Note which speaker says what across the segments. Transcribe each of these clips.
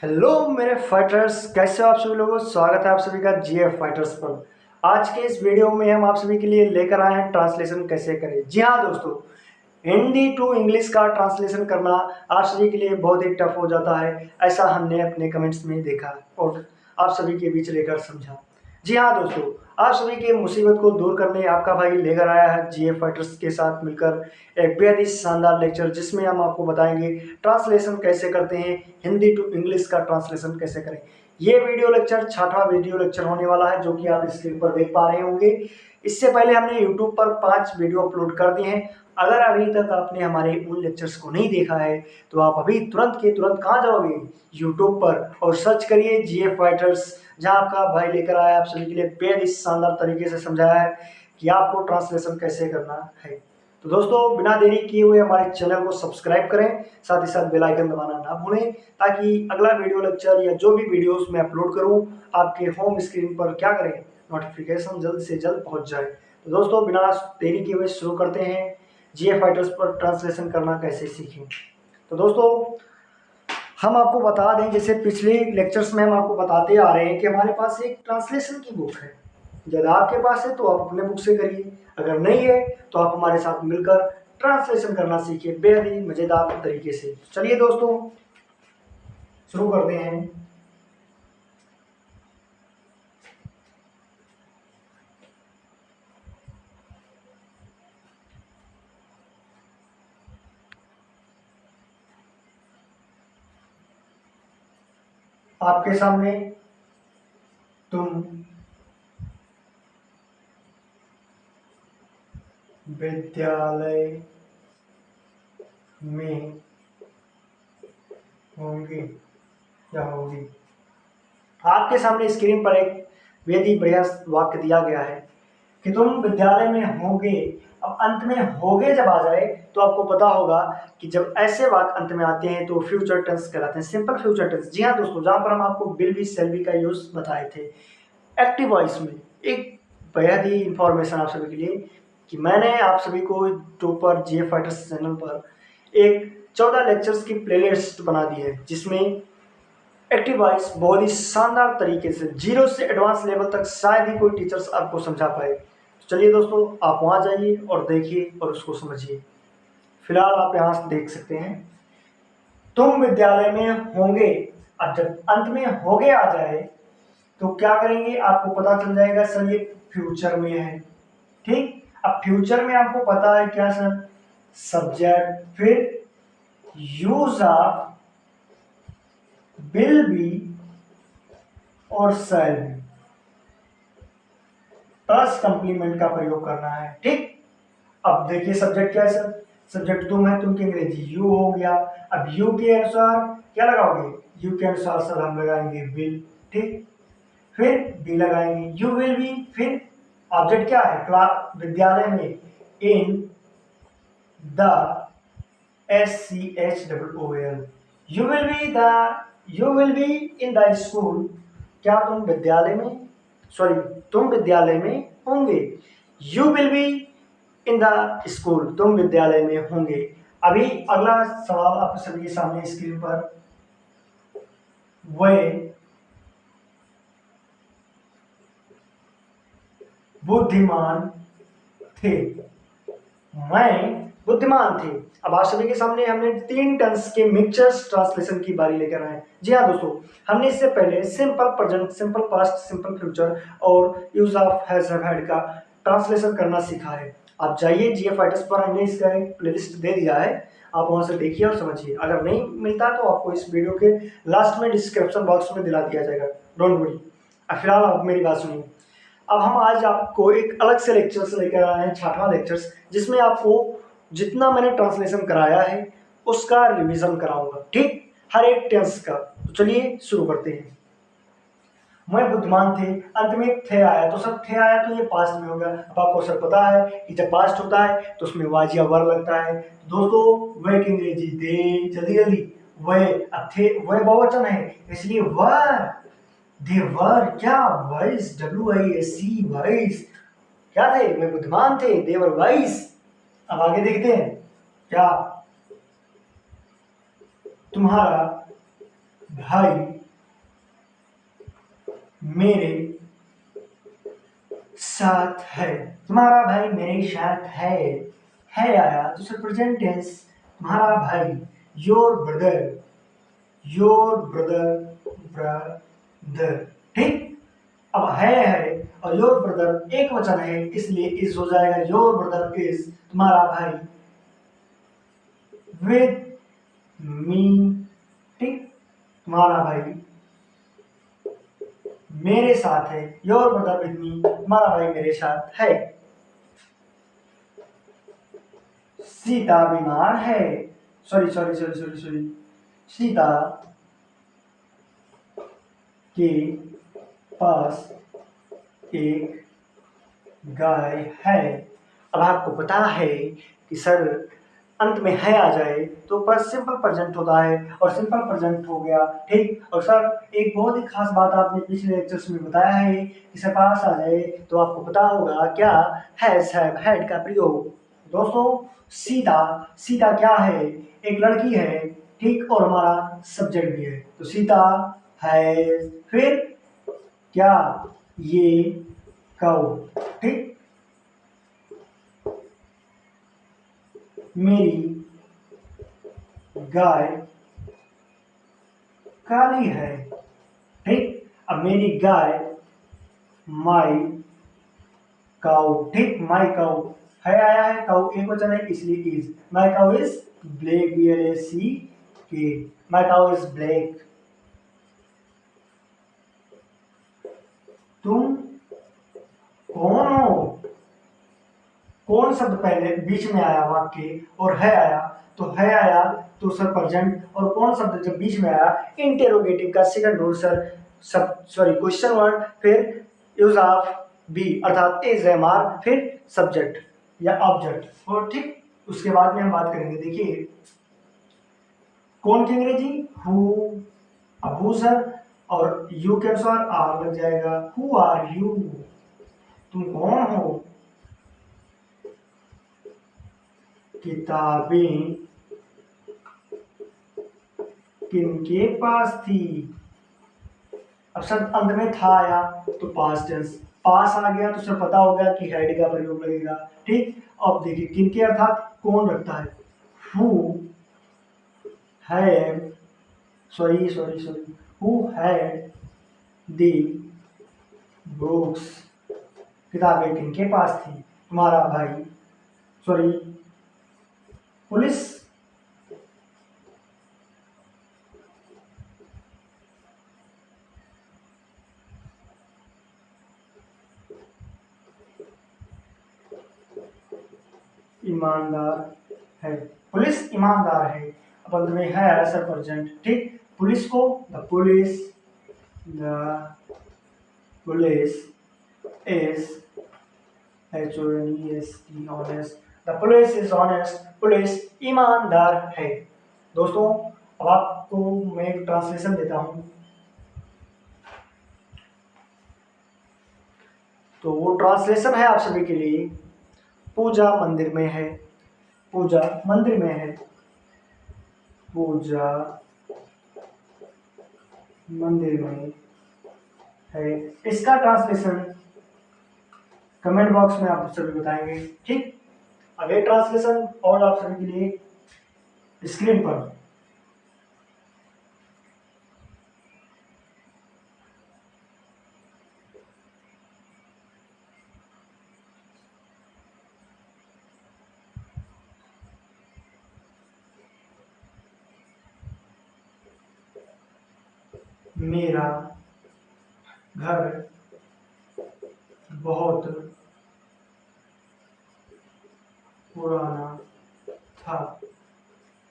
Speaker 1: Hello मेरे fighters, कैसे हो आप सभी लोगों। स्वागत है आप सभी का जीएफ फाइटर्स पर। आज के इस वीडियो में हम आप सभी के लिए लेकर आए हैं ट्रांसलेशन कैसे करें। जी हाँ दोस्तों, हिंदी टू इंग्लिश का ट्रांसलेशन करना आप सभी के लिए बहुत ही टफ हो जाता है, ऐसा हमने अपने कमेंट्स में देखा और आप सभी के बीच लेकर समझा। जी हाँ दोस्तों, आप सभी के मुसीबत को दूर करने आपका भाई लेकर आया है जीएफ फाइटर्स के साथ मिलकर एक बेहद ही शानदार लेक्चर, जिसमें हम आपको बताएंगे ट्रांसलेशन कैसे करते हैं, हिंदी टू इंग्लिश का ट्रांसलेशन कैसे करें। ये वीडियो लेक्चर छठवां वीडियो लेक्चर होने वाला है, जो कि आप स्क्रीन पर देख पा रहे होंगे। इससे पहले हमने यूट्यूब पर 5 वीडियो अपलोड कर दिए हैं। अगर अभी तक आपने हमारे उन लेक्चर्स को नहीं देखा है तो आप अभी तुरंत के तुरंत कहाँ जाओगे, यूट्यूब पर और सर्च करिए जीएफ फाइटर्स, जहाँ आपका भाई लेकर आया आप सभी के लिए बेहद ही शानदार तरीके से समझाया है कि आपको ट्रांसलेशन कैसे करना है। तो दोस्तों, बिना देरी किए हुए हमारे चैनल को सब्सक्राइब करें, साथ ही साथ बेल आइकन दबाना ना भूलें, ताकि अगला वीडियो लेक्चर या जो भी वीडियोस मैं अपलोड करूं आपके होम स्क्रीन पर क्या करें, नोटिफिकेशन जल्द से जल्द पहुंच जाए। तो दोस्तों, बिना देरी किए हुए शुरू करते हैं जीएफ फाइटर्स पर ट्रांसलेशन करना कैसे सीखें। तो दोस्तों, हम आपको बता दें, जैसे पिछले लेक्चर्स में हम आपको बताते आ रहे हैं कि हमारे पास एक ट्रांसलेशन की बुक है। यदि आपके पास है तो आप अपने बुक से करिए, अगर नहीं है तो आप हमारे साथ मिलकर ट्रांसलेशन करना सीखिए बेहद ही मज़ेदार तरीके से। चलिए दोस्तों, शुरू करते हैं। आपके सामने तुम विद्यालय में होंगे या होगी। आपके सामने स्क्रीन पर एक बेहद ही बढ़िया वाक्य दिया गया है कि तुम विद्यालय में होंगे। अब अंत में होगे जब आ जाए तो आपको पता होगा कि जब ऐसे वाक्य अंत में आते हैं तो फ्यूचर टेंस कहलाते हैं, सिंपल फ्यूचर टेंस। जी हाँ दोस्तों, जहां पर हम आपको विल बी शैल बी का यूज बताए थे एक्टिव वॉइस में। एक बेहद ही इंफॉर्मेशन आप सभी के लिए कि मैंने आप सभी को यूट्यूब पर जीएफ फाइटर्स चैनल पर एक 14 लेक्चर्स की प्लेलिस्ट बना दी है, जिसमें एक्टिव वॉइस बहुत ही शानदार तरीके से जीरो से एडवांस लेवल तक शायद ही कोई टीचर्स आपको समझा पाए। तो चलिए दोस्तों, आप वहां जाइए और देखिए और उसको समझिए। फिलहाल आप यहाँ से देख सकते हैं, तुम विद्यालय में होंगे। अब जब अंत में होगे आ जाए तो क्या करेंगे, आपको पता चल जाएगा सर ये फ्यूचर में है। ठीक, अब फ्यूचर में आपको पता है क्या सर, सब्जेक्ट, फिर यूज ऑफ विल बी और शैल बी प्लस कंप्लीमेंट का प्रयोग करना है। ठीक, अब देखिए सब्जेक्ट क्या है सर, सब्जेक्ट तुम है, तुम की अंग्रेजी यू हो गया। अब यू के अनुसार क्या लगाओगे, यू के अनुसार सर हम लगाएंगे विल। ठीक, फिर बी लगाएंगे यू विल बी, फिर ऑब्जेक्ट क्या है, क्लास विद्यालय में, in the SCHOOL, you will be the, you will be in the school. क्या तुम विद्यालय में, सॉरी, तुम विद्यालय में होंगे। You will be in the school, तुम विद्यालय में होंगे। अभी अगला सवाल आप सभी के सामने स्क्रीन पर, वे बुद्धिमान थे, मैं बुद्धिमान थे। अब आप सभी के सामने हमने 3 टेंस के मिक्सचर्स ट्रांसलेशन की बारी लेकर आए। जी हाँ दोस्तों, हमने इससे पहले simple present, simple past, simple future और use of has have had का ट्रांसलेशन करना सीखा है। आप जाइए जीएफ फाइटर्स पर, हमने इसका एक प्लेलिस्ट दे दिया है, आप वहां से देखिए और समझिए। अगर नहीं मिलता तो आपको इस वीडियो के लास्ट में डिस्क्रिप्शन बॉक्स में दिला दिया जाएगा, डोंट वरी। अब फिलहाल आप मेरी बात सुनिए। अब हम आज आपको एक अलग से लेक्चर्स लेकर आए हैं, छठवां लेक्चर्स, जिसमें आपको जितना मैंने ट्रांसलेशन कराया है उसका रिवीजन कराऊंगा। ठीक, हर एक टेंस का। तो चलिए शुरू करते हैं। मैं बुद्धिमान थे, अंत में थे आया, तो सर थे आया तो ये पास्ट में होगा। अब आपको सर पता है कि जब पास्ट होता है तो उसमें वाज या वर लगता है। दोस्तों, वह की अंग्रेजी दे, जल्दी जल्दी, वह, अब थे, वह बहुवचन है इसलिए वर, दे वर, क्या वाइस, WISE वाइस, क्या थे, वे बुद्धिमान थे, दे वर वाइस। अब आगे देखते हैं, क्या तुम्हारा भाई मेरे साथ है। तुम्हारा भाई मेरे साथ है आया तो सर प्रेजेंट टेंस, तुम्हारा भाई, योर ब्रदर, योर ब्रदर, ठीक। अब है और योर ब्रदर एक वचन है, इसलिए इस हो जाएगा योर ब्रदर इज, तुम्हारा भाई, विद मी, ठीक। तुम्हारा भाई मेरे साथ है, योर ब्रदर विद मी, तुम्हारा भाई मेरे साथ है। सीता बीमार है, sorry sorry sorry sorry sorry, Sita के पास एक गाय है। अब आपको पता है कि सर अंत में है आ जाए तो पर सिंपल प्रेजेंट होता है और सिंपल प्रेजेंट हो गया, ठीक। और सर एक बहुत ही खास बात आपने पिछले लेक्चर्स में बताया है कि सर पास आ जाए तो आपको पता होगा क्या, हैज हैव हैड का प्रयोग। दोस्तों सीता, सीता क्या है, एक लड़की है, ठीक, और हमारा सब्जेक्ट भी है, तो सीता है, फिर क्या, ये काऊ, ठीक। मेरी गाय काली है, ठीक। अब मेरी गाय, माई काऊ, ठीक, माई काऊ है आया है, काऊ एक वचन है इसलिए is, my cow is black, BLACK, my cow is black. तुम कौन हो, कौन शब्द पहले बीच में आया वाक्य और है आया, तो है आया तो सर प्रेजेंट, और कौन शब्द जब बीच में आया, इंटेरोगेटिव का सेकंड रूल सर, सब सॉरी क्वेश्चन वर्ड, फिर यूज ऑफ बी अर्थात इज एम आर, फिर सब्जेक्ट या ऑब्जेक्ट, और ठीक उसके बाद में हम बात करेंगे। देखिए कौन की अंग्रेजी, हु, अब हु सर और यू के अनुसार आर लग जाएगा, हु आर यू, तुम कौन हो। किताबें किनके पास थी, अब सर अंत में था आया तो पास्ट टेंस, पास आ गया तो सर पता होगा कि हैड का प्रयोग लगेगा, ठीक। अब देखिए किनके अर्थात कौन रखता है, who had, sorry sorry sorry, who had the books, किताबें किनके पास थी, तुम्हारा भाई, सॉरी पुलिस, ईमानदार है, पुलिस ईमानदार है। अब अंत में है सर प्रेजेंट, ठीक। पुलिस को, the police is HONEST honest, the police is honest, police ईमानदार है। दोस्तों अब आपको मैं एक ट्रांसलेशन देता हूं, तो वो ट्रांसलेशन है आप सभी के लिए, पूजा मंदिर में है, पूजा मंदिर में है, पूजा मंदिर में है, इसका ट्रांसलेशन कमेंट बॉक्स में आप सभी बताएंगे, ठीक। अब ये ट्रांसलेशन और आप सभी के लिए स्क्रीन पर, मेरा घर बहुत पुराना था,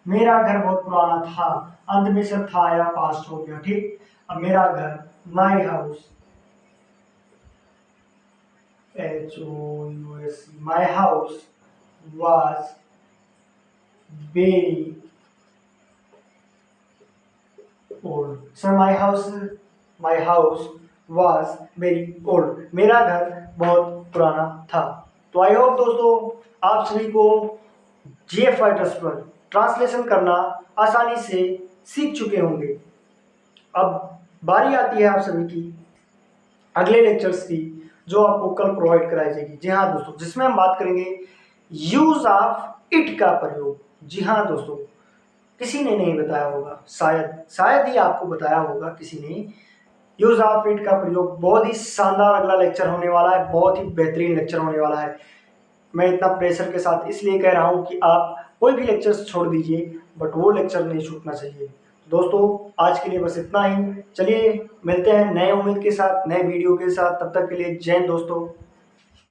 Speaker 1: मेरा घर बहुत पुराना था, अंत में सब था या पास्ट हो गया, ठीक। अब मेरा घर, my house, HOUS, my house was very old, sir my house was very old, मेरा घर बहुत पुराना था। तो आई होप दोस्तों आप सभी को GF फाइटर्स पर ट्रांसलेशन करना आसानी से सीख चुके होंगे। अब बारी आती है आप सभी की अगले लेक्चर्स की, जो आपको कल प्रोवाइड कराई जाएगी। जी हाँ दोस्तों, जिसमें हम बात करेंगे यूज ऑफ इट का प्रयोग। जी हाँ दोस्तों, किसी ने नहीं बताया होगा, शायद ही आपको बताया होगा किसी ने। यूज ऑफ इट का प्रयोग बहुत ही शानदार अगला लेक्चर होने वाला है, बहुत ही बेहतरीन लेक्चर होने वाला है। मैं इतना प्रेशर के साथ इसलिए कह रहा हूँ कि आप कोई भी लेक्चर छोड़ दीजिए, बट वो लेक्चर नहीं छूटना चाहिए। दोस्तों आज के लिए बस इतना ही। चलिए मिलते हैं नए उम्मीद के साथ, नए वीडियो के साथ। तब तक के लिए जय हिंद दोस्तों।